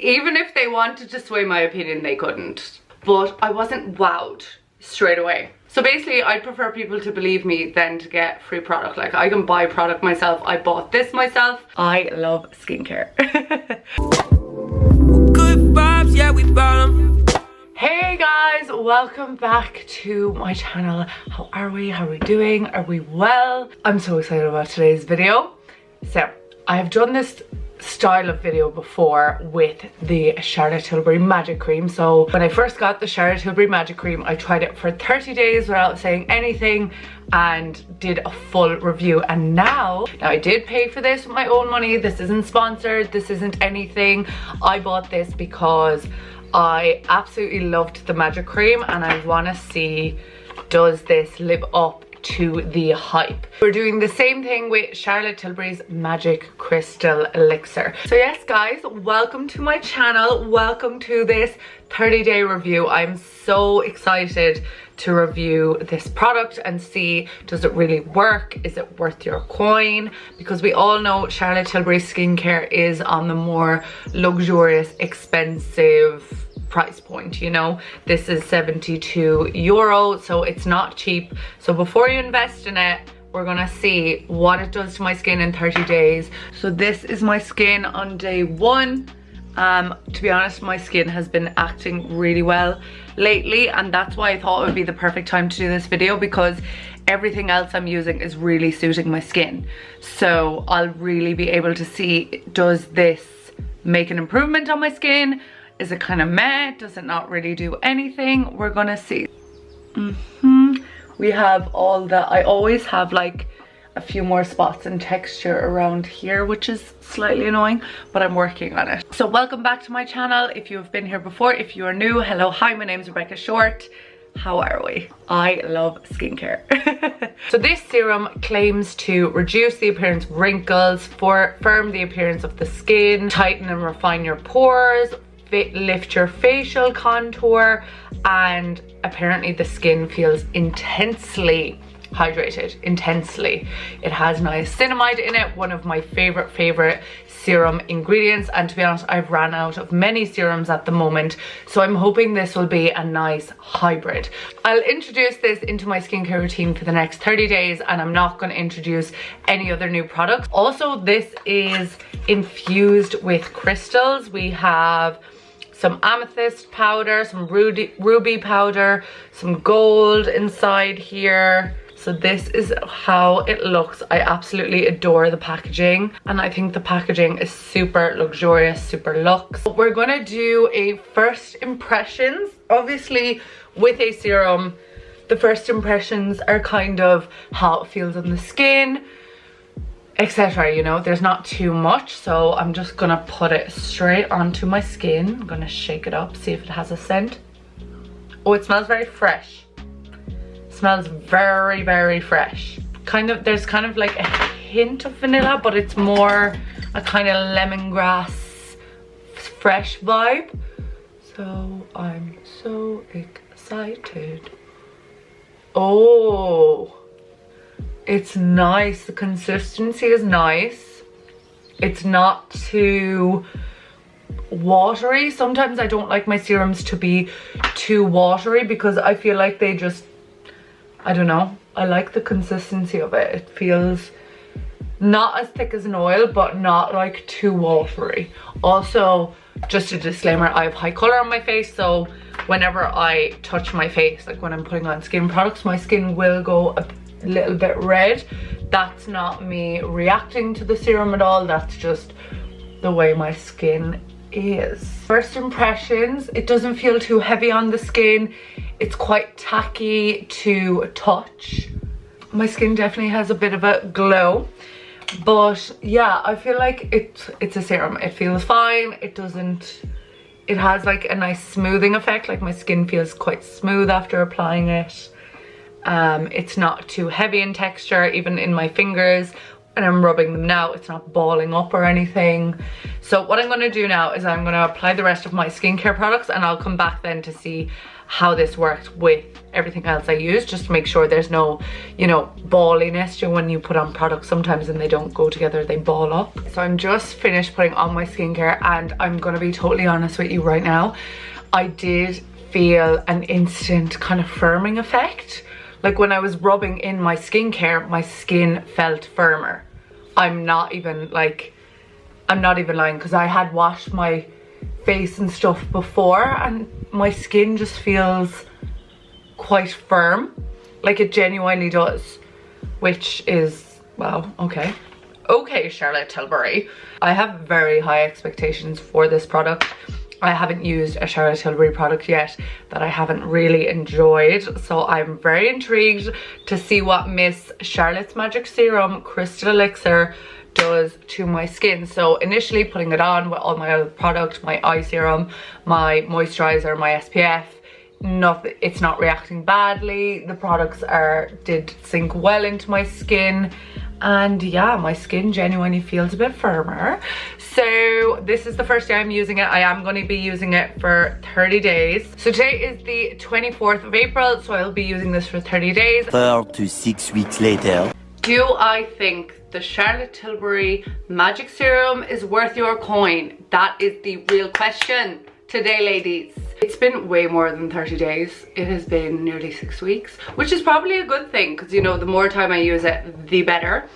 Even if they wanted to sway my opinion, they couldn't. But I wasn't wowed straight away. So basically, I'd prefer people to believe me than to get free product. Like, I can buy product myself. I bought this myself. I love skincare. Good vibes, yeah, we bought them. Hey guys, welcome back to my channel. How are we? How are we doing? Are we well? I'm so excited about today's video. So, I have done this style of video before with the Charlotte Tilbury Magic Cream. So when I first got the Charlotte Tilbury Magic Cream, I tried it for 30 days without saying anything and did a full review. And now I did pay for this with my own money. This isn't sponsored, this isn't anything. I bought this because I absolutely loved the Magic Cream and I want to see, does this live up to the hype? We're doing the same thing with Charlotte Tilbury's Magic Crystal Elixir. So yes guys, welcome to my channel. Welcome to this 30-day review. I'm so excited to review this product and see, does it really work? Is it worth your coin? Because we all know Charlotte Tilbury skincare is on the more luxurious, expensive price point, you know. This is €72, so it's not cheap. So before you invest in it, we're gonna see what it does to my skin in 30 days. So this is my skin on day one. To be honest, my skin has been acting really well lately, and that's why I thought it would be the perfect time to do this video, because everything else I'm using is really suiting my skin. So I'll really be able to see, does this make an improvement on my skin? Is it kind of meh? Does it not really do anything? We're gonna see. We have all the, I always have like a few more spots and texture around here, which is slightly annoying, but I'm working on it. So welcome back to my channel. If you have been here before, if you are new, hello, hi, my name's Rebecca Short. How are we? I love skincare. So this serum claims to reduce the appearance of wrinkles, firm the appearance of the skin, tighten and refine your pores, lift your facial contour, and apparently the skin feels intensely hydrated. Intensely. It has niacinamide in it, one of my favorite serum ingredients, and to be honest, I've ran out of many serums at the moment, so I'm hoping this will be a nice hybrid. I'll introduce this into my skincare routine for the next 30 days, and I'm not going to introduce any other new products. Also, this is infused with crystals. We have some amethyst powder, some ruby powder, some gold inside here. So this is how it looks. I absolutely adore the packaging, and I think the packaging is super luxurious, super luxe. We're gonna do a first impressions. Obviously with a serum, the first impressions are kind of how it feels on the skin, etc. You know, there's not too much, so I'm just gonna put it straight onto my skin. I'm gonna shake it up, see if it has a scent. Oh, it smells very fresh. Smells very fresh. There's kind of like a hint of vanilla, but it's more a kind of lemongrass fresh vibe. So I'm so excited. Oh, it's nice. The consistency is nice. It's not too watery. Sometimes I don't like my serums to be too watery because I feel like they just, I don't know, I like the consistency of it. It feels not as thick as an oil, but not like too watery. Also, just a disclaimer, I have high color on my face, so whenever I touch my face, like when I'm putting on skin products, my skin will go a little bit red. That's not me reacting to the serum at all, that's just the way my skin is. First impressions, it doesn't feel too heavy on the skin. It's quite tacky to touch. My skin definitely has a bit of a glow, but yeah, I feel like it's a serum. It feels fine. It has like a nice smoothing effect, like my skin feels quite smooth after applying it. It's not too heavy in texture, even in my fingers, and I'm rubbing them now. It's not balling up or anything. So what I'm going to do now is I'm going to apply the rest of my skincare products, and I'll come back then to see how this worked with everything else I use, just to make sure there's no, you know, balliness. You know, when you put on products sometimes and they don't go together, they ball up. So I'm just finished putting on my skincare, and I'm going to be totally honest with you right now. I did feel an instant kind of firming effect. Like when I was rubbing in my skincare, my skin felt firmer. I'm not even lying, because I had washed my face and stuff before, and my skin just feels quite firm. Like it genuinely does, which is, wow, okay. Okay, Charlotte Tilbury. I have very high expectations for this product. I haven't used a Charlotte Tilbury product yet that I haven't really enjoyed, so I'm very intrigued to see what Miss Charlotte's Magic Serum Crystal Elixir does to my skin. So initially putting it on with all my other products, my eye serum, my moisturizer, my SPF, nothing, it's not reacting badly. The products did sink well into my skin, and yeah, my skin genuinely feels a bit firmer. So this is the first day I'm using it. I am going to be using it for 30 days. So today is the 24th of April, so I'll be using this for 30 days. 4 to 6 weeks later. Do I think the Charlotte Tilbury Magic Serum is worth your coin? That is the real question today, ladies. It's been way more than 30 days. It has been nearly 6 weeks, which is probably a good thing, because you know, the more time I use it, the better.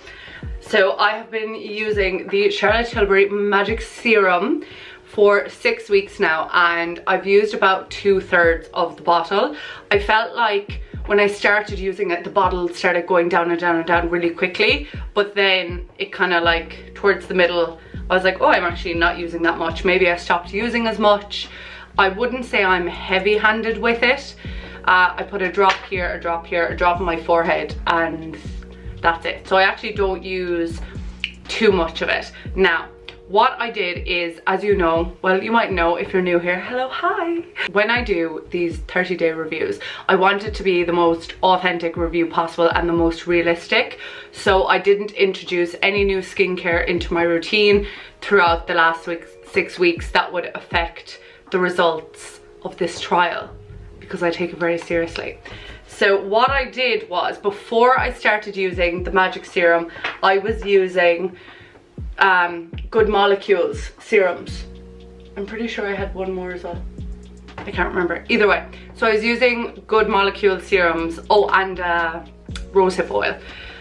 So I have been using the Charlotte Tilbury Magic Serum for 6 weeks now, and I've used about 2/3 of the bottle. I felt like when I started using it, the bottle started going down and down and down really quickly, but then it kind of like towards the middle, I was like, oh, I'm actually not using that much. Maybe I stopped using as much. I wouldn't say I'm heavy-handed with it. I put a drop here, a drop here, a drop on my forehead, and that's it. So I actually don't use too much of it. Now, what I did is, as you know, well, you might know if you're new here, hello, hi. When I do these 30-day reviews, I want it to be the most authentic review possible and the most realistic. So I didn't introduce any new skincare into my routine throughout the last 6 weeks that would affect the results of this trial, because I take it very seriously. So what I did was, before I started using the Magic Serum, I was using Good Molecules serums. I'm pretty sure I had one more as well. I can't remember. Either way, so I was using Good Molecules serums. Oh, and rosehip oil.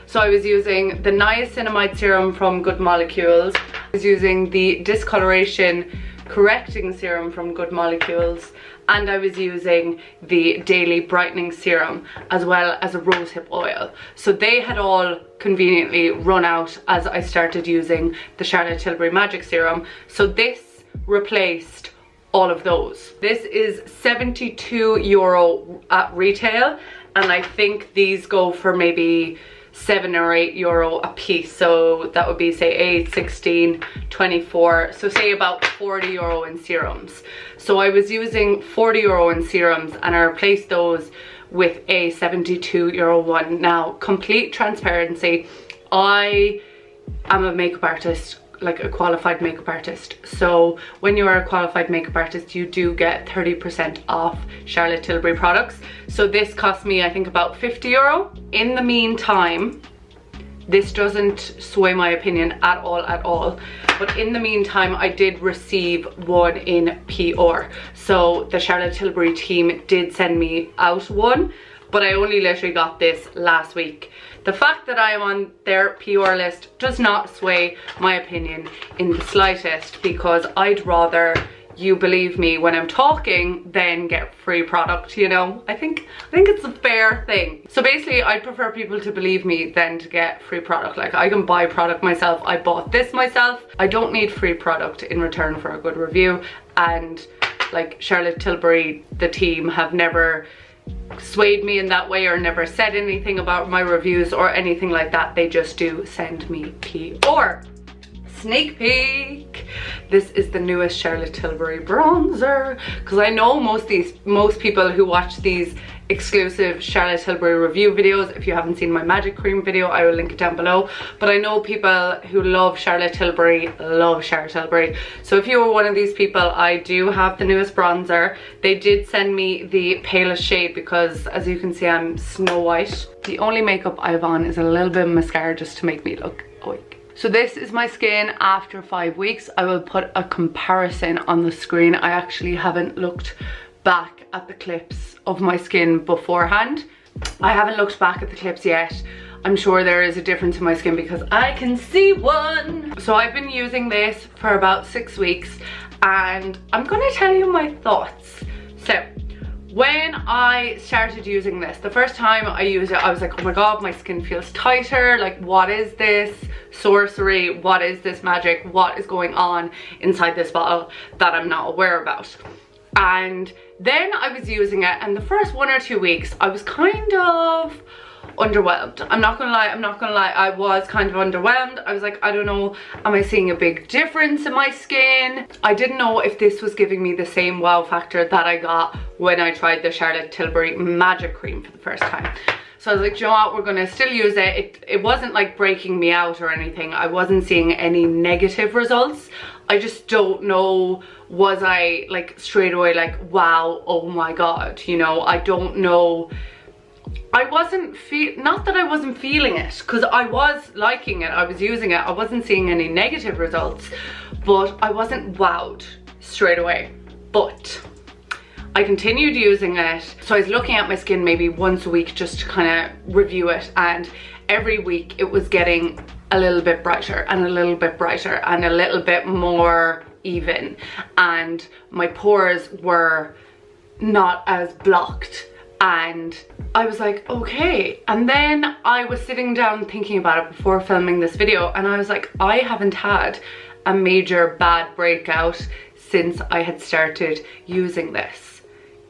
So I was using the niacinamide serum from Good Molecules. I was using the discoloration correcting serum from Good Molecules, and I was using the daily brightening serum, as well as a rosehip oil. So they had all conveniently run out as I started using the Charlotte Tilbury Magic Serum. So this replaced all of those. This is €72 at retail, and I think these go for maybe €7 or €8 a piece. So that would be say 8, 16, 24, so say about €40 in serums. So I was using €40 in serums, and I replaced those with a €72 one. Now, complete transparency, I am a makeup artist, like a qualified makeup artist. So when you are a qualified makeup artist, you do get 30% off Charlotte Tilbury products. So this cost me, I think, about €50. In the meantime, this doesn't sway my opinion at all, but in the meantime, I did receive one in PR. So the Charlotte Tilbury team did send me out one, but I only literally got this last week. The fact that I am on their PR list does not sway my opinion in the slightest, because I'd rather you believe me when I'm talking than get free product, you know? I think it's a fair thing. So basically, I prefer people to believe me than to get free product. Like, I can buy product myself. I bought this myself. I don't need free product in return for a good review. And like Charlotte Tilbury, the team, have never swayed me in that way or never said anything about my reviews or anything like that. They just do send me PR. sneak peek. This is the newest Charlotte Tilbury bronzer, because I know most people who watch these exclusive Charlotte Tilbury review videos, if you haven't seen my magic cream video, I will link it down below, but I know people who love Charlotte Tilbury love Charlotte Tilbury. So if you were one of these people, I do have the newest bronzer. They did send me the palest shade because, as you can see, I'm Snow White. The only makeup I have on is a little bit of mascara just to make me look awake. So this is my skin after 5 weeks. I will put a comparison on the screen. I actually haven't looked back at the clips of my skin beforehand. I haven't looked back at the clips yet. I'm sure there is a difference in my skin because I can see one. So I've been using this for about 6 weeks and I'm gonna tell you my thoughts. So when I started using this, the first time I used it, I was like, oh my god, my skin feels tighter. Like, what is this sorcery? What is this magic? What is going on inside this bottle that I'm not aware about? And then I was using it, and the first 1 or 2 weeks I was kind of underwhelmed. I'm not gonna lie, I was kind of underwhelmed. I was like, I don't know, am I seeing a big difference in my skin? I didn't know if this was giving me the same wow factor that I got when I tried the Charlotte Tilbury magic cream for the first time. So I was like, you know what, we're gonna still use it. It wasn't like breaking me out or anything. I wasn't seeing any negative results. I just don't know, was I like straight away like, wow, oh my god, you know, I don't know. I wasn't not that I wasn't feeling it, because I was liking it, I was using it, I wasn't seeing any negative results, but I wasn't wowed straight away. But I continued using it. So I was looking at my skin maybe once a week just to kind of review it, and every week it was getting a little bit brighter and a little bit brighter and a little bit more even, and my pores were not as blocked, and I was like, okay. And then I was sitting down thinking about it before filming this video, and I was like, I haven't had a major bad breakout since I had started using this.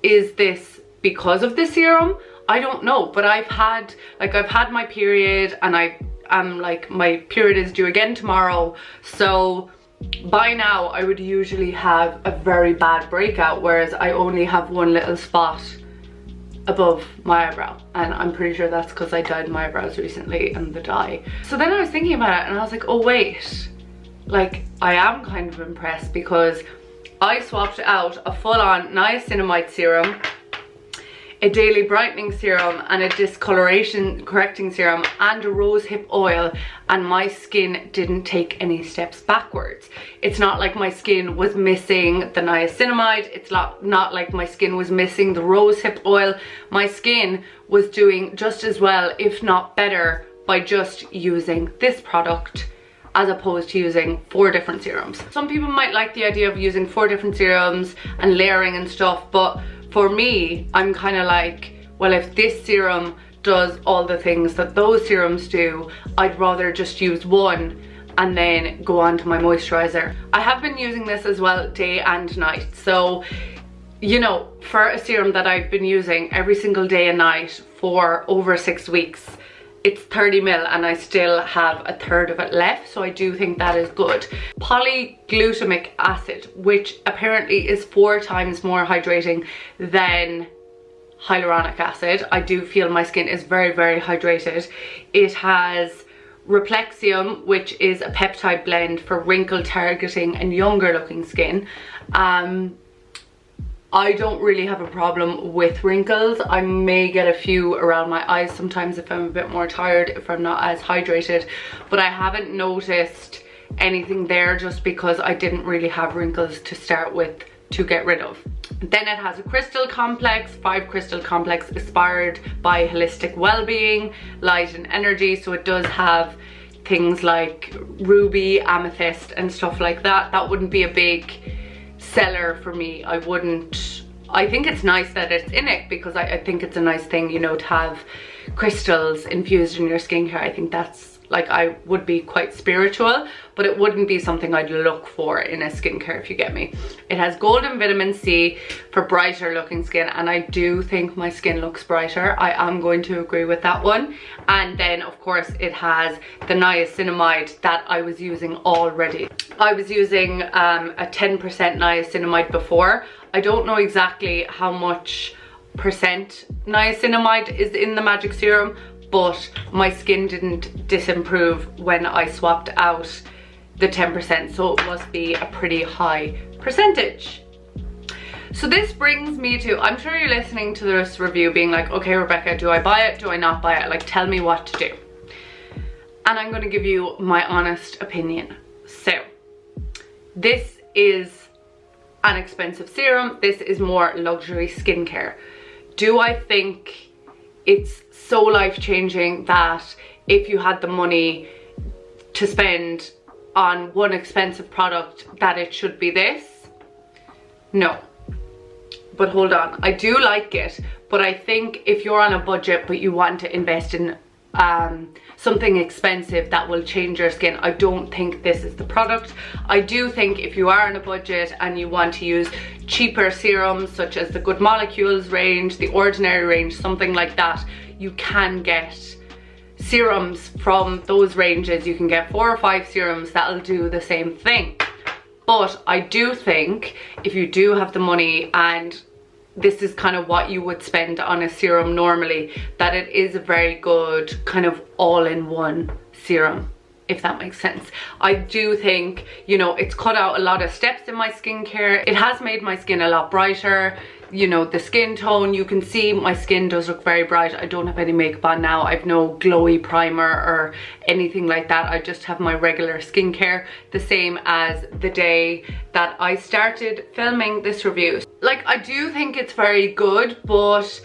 Is this because of the serum? I don't know, but I've had my period, and I'm like, my period is due again tomorrow, so by now I would usually have a very bad breakout, whereas I only have one little spot above my eyebrow, and I'm pretty sure that's because I dyed my eyebrows recently and the dye. So then I was thinking about it and I was like, oh wait, like I am kind of impressed, because I swapped out a full-on niacinamide serum, a daily brightening serum, and a discoloration correcting serum, and a rose hip oil, and my skin didn't take any steps backwards. It's not like my skin was missing the niacinamide, it's not like my skin was missing the rose hip oil. My skin was doing just as well, if not better, by just using this product as opposed to using 4 different serums. Some people might like the idea of using 4 different serums and layering and stuff, but for me, I'm kind of like, well, if this serum does all the things that those serums do, I'd rather just use one and then go on to my moisturizer. I have been using this as well day and night. So, you know, for a serum that I've been using every single day and night for over 6 weeks, it's 30 ml and I still have a third of it left, so I do think that is good. Polyglutamic acid, which apparently is 4 times more hydrating than hyaluronic acid. I do feel my skin is very, very hydrated. It has Replexium, which is a peptide blend for wrinkle targeting and younger looking skin. I don't really have a problem with wrinkles. I may get a few around my eyes sometimes if I'm a bit more tired, if I'm not as hydrated, but I haven't noticed anything there just because I didn't really have wrinkles to start with to get rid of. Then it has a crystal complex, 5 crystal complex inspired by holistic well-being, light and energy. So it does have things like ruby, amethyst and stuff like that. That wouldn't be a big seller for me. I think it's nice that it's in it, because I think it's a nice thing, you know, to have crystals infused in your skincare. I think that's like I would be quite spiritual, but it wouldn't be something I'd look for in a skincare, if you get me. It has golden vitamin C for brighter looking skin, and I do think my skin looks brighter. I am going to agree with that one. And then of course it has the niacinamide that I was using already. I was using a 10% niacinamide before. I don't know exactly how much percent niacinamide is in the Magic Serum, but my skin didn't disimprove when I swapped out the 10%, so it must be a pretty high percentage. So this brings me to, I'm sure you're listening to this review being like, okay Rebecca, do I buy it, do I not buy it? Like, tell me what to do. And I'm going to give you my honest opinion. So this is an expensive serum, this is more luxury skincare. Do I think it's so life-changing that if you had the money to spend on one expensive product that it should be this? No. But hold on, I do like it, but I think if you're on a budget but you want to invest in something expensive that will change your skin, I don't think this is the product. I do think if you are on a budget and you want to use cheaper serums such as the Good Molecules range, the Ordinary range, something like that, you can get serums from those ranges. You can get 4 or 5 serums that'll do the same thing. But I do think if you do have the money and this is kind of what you would spend on a serum normally, that it is a very good kind of all-in-one serum, if that makes sense. I do think, you know, it's cut out a lot of steps in my skincare. It has made my skin a lot brighter. You know, the skin tone, you can see my skin does look very bright. I don't have any makeup on now. I've no glowy primer or anything like that. I just have my regular skincare, the same as the day that I started filming this review. Like, I do think it's very good, but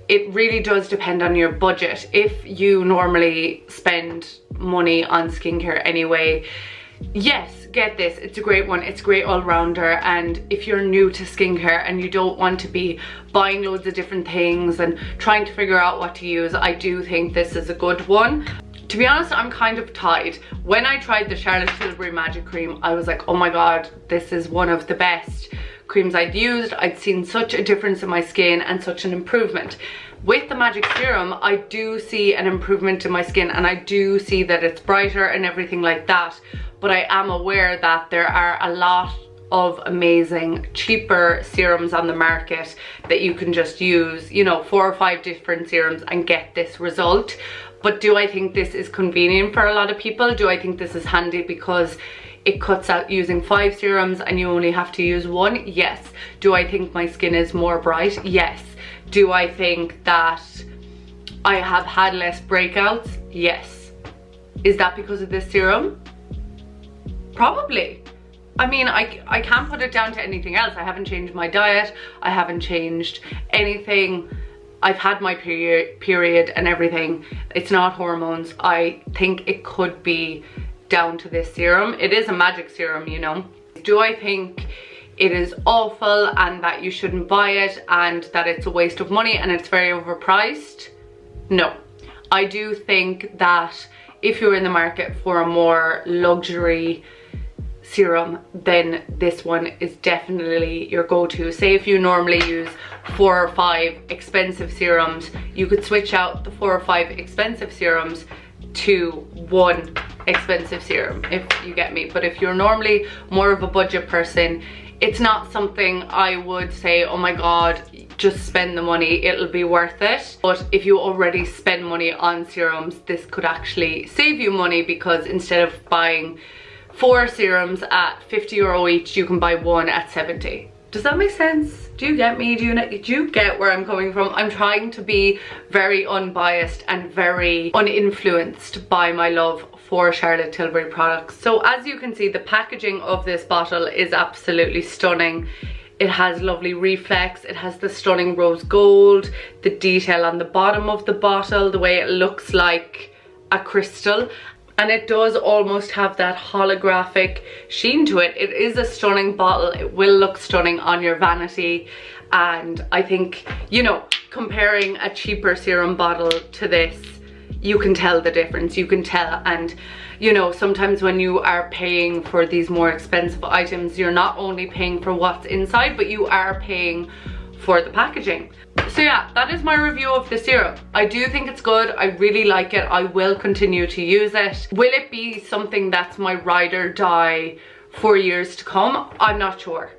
it really does depend on your budget. If you normally spend money on skincare anyway, yes, get this, it's a great one, it's a great all-rounder. And if you're new to skincare and you don't want to be buying loads of different things and trying to figure out what to use, I do think this is a good one. To be honest, I'm kind of tied. When I tried the Charlotte Tilbury Magic Cream, I was like, oh my god, this is one of the best creams I'd used. I'd seen such a difference in my skin and such an improvement. With the Magic Serum, I do see an improvement in my skin, and I do see that it's brighter and everything like that. But I am aware that there are a lot of amazing cheaper serums on the market that you can just use, you know, 4 or 5 different serums and get this result. But do I think this is convenient for a lot of people? Do I think this is handy because it cuts out using 5 serums and you only have to use 1? Yes. Do I think my skin is more bright? Yes. Do I think that I have had less breakouts? Yes. Is that because of this serum? Probably. I mean, I can't put it down to anything else. I haven't changed my diet. I haven't changed anything. I've had my period and everything. It's not hormones. I think it could be down to this serum. It is a magic serum, you know. Do I think it is awful and that you shouldn't buy it and that it's a waste of money and it's very overpriced? No. I do think that if you're in the market for a more luxury serum, then this one is definitely your go-to. Say if you normally use 4 or 5 expensive serums, you could switch out the 4 or 5 expensive serums to 1 expensive serum, if you get me. But if you're normally more of a budget person, it's not something I would say, oh my god, just spend the money, it'll be worth it. But if you already spend money on serums, this could actually save you money, because instead of buying 4 serums at 50 euro each, you can buy 1 at 70. Does that make sense? Do you get me? Do you get where I'm coming from? I'm trying to be very unbiased and very uninfluenced by my love for Charlotte Tilbury products. So as you can see, the packaging of this bottle is absolutely stunning. It has lovely reflex, it has the stunning rose gold, the detail on the bottom of the bottle, the way it looks like a crystal. And it does almost have that holographic sheen to it. It is a stunning bottle. It will look stunning on your vanity. And I think, you know, comparing a cheaper serum bottle to this, you can tell the difference. You can tell. And you know, sometimes when you are paying for these more expensive items, you're not only paying for what's inside, but you are paying for the packaging. So yeah, that is my review of the serum. I do think it's good. I really like it. I will continue to use it. Will it be something that's my ride or die for years to come? I'm not sure.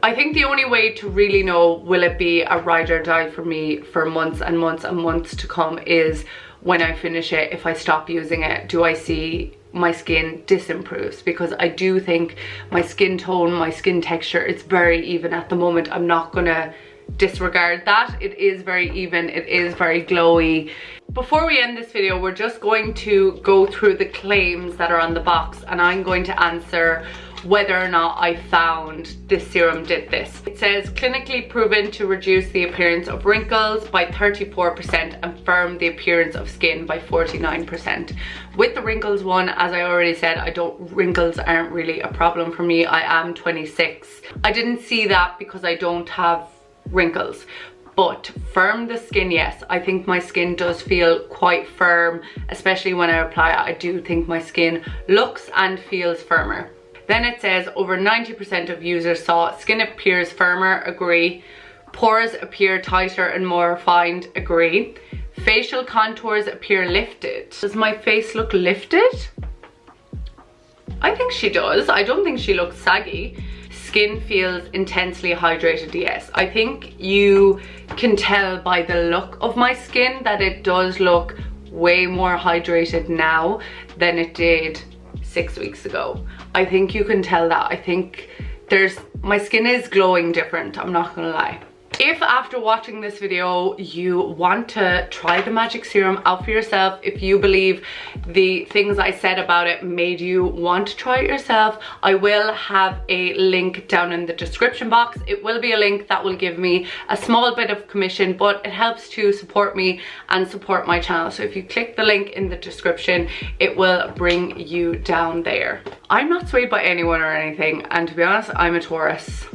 I think the only way to really know will it be a ride or die for me for months and months and months to come is when I finish it. If I stop using it, do I see my skin disimproves? Because I do think my skin tone, my skin texture, it's very even at the moment. I'm not gonna disregard that. It is very even, it is very glowy. Before we end this video, we're just going to go through the claims that are on the box, and I'm going to answer whether or not I found this serum did this. It says clinically proven to reduce the appearance of wrinkles by 34% and firm the appearance of skin by 49%. With the wrinkles one, as I already said, wrinkles aren't really a problem for me. I am 26. I didn't see that because I don't have wrinkles. But firm the skin, yes. I think my skin does feel quite firm, especially when I apply it. I do think my skin looks and feels firmer. Then it says over 90% of users saw skin appears firmer, agree. Pores appear tighter and more refined, agree. Facial contours appear lifted. Does my face look lifted? I think she does. I don't think she looks saggy. Skin feels intensely hydrated, yes. I think you can tell by the look of my skin that it does look way more hydrated now than it did 6 weeks ago. I think you can tell that. I think my skin is glowing different, I'm not gonna lie. If after watching this video you want to try the magic serum out for yourself, if you believe the things I said about it made you want to try it yourself, I will have a link down in the description box. It will be a link that will give me a small bit of commission, but it helps to support me and support my channel. So if you click the link in the description, it will bring you down there. I'm not swayed by anyone or anything, and to be honest, I'm a Taurus.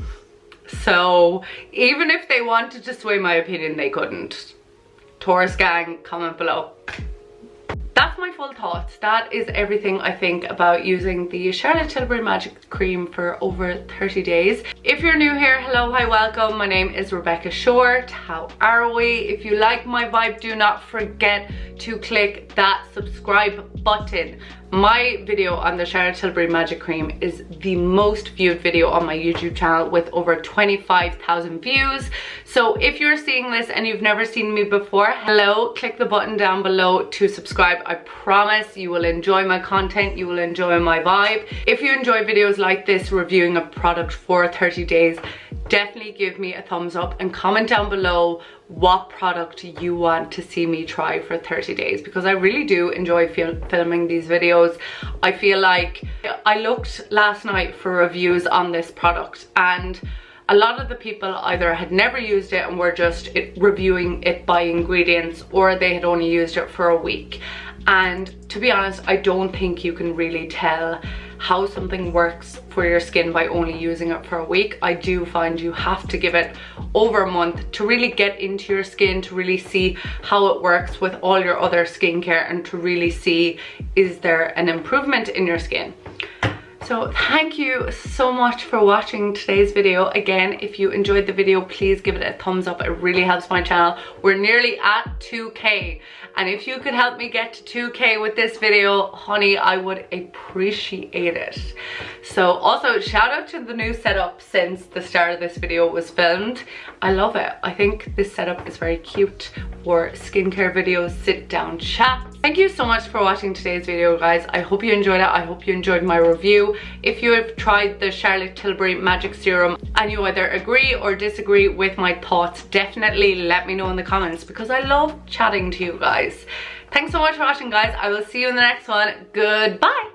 So even if they wanted to sway my opinion, they couldn't. Taurus gang, comment below. That's my full thoughts. That is everything I think about using the Charlotte Tilbury Magic Cream for over 30 days. If you're new here, hello, hi, welcome. My name is Rebecca Short. How are we? If you like my vibe, do not forget to click that subscribe button. My video on the Charlotte Tilbury Magic Cream is the most viewed video on my YouTube channel with over 25,000 views. So if you're seeing this and you've never seen me before, hello, click the button down below to subscribe. I promise you will enjoy my content, you will enjoy my vibe. If you enjoy videos like this, reviewing a product for 30 days, definitely give me a thumbs up and comment down below what product you want to see me try for 30 days, because I really do enjoy filming these videos. I feel like I looked last night for reviews on this product, and a lot of the people either had never used it and were just reviewing it by ingredients, or they had only used it for a week. And to be honest, I don't think you can really tell how something works for your skin by only using it for a week. I do find you have to give it over a month to really get into your skin, to really see how it works with all your other skincare, and to really see, is there an improvement in your skin? So thank you so much for watching today's video. Again, if you enjoyed the video, please give it a thumbs up. It really helps my channel. We're nearly at 2K. And if you could help me get to 2K with this video, honey, I would appreciate it. So also shout out to the new setup since the start of this video was filmed. I love it. I think this setup is very cute for skincare videos, sit down chat. Thank you so much for watching today's video, guys. I hope you enjoyed it. I hope you enjoyed my review. If you have tried the Charlotte Tilbury Magic Serum and you either agree or disagree with my thoughts, definitely let me know in the comments, because I love chatting to you guys. Thanks so much for watching, guys. I will see you in the next one. Goodbye.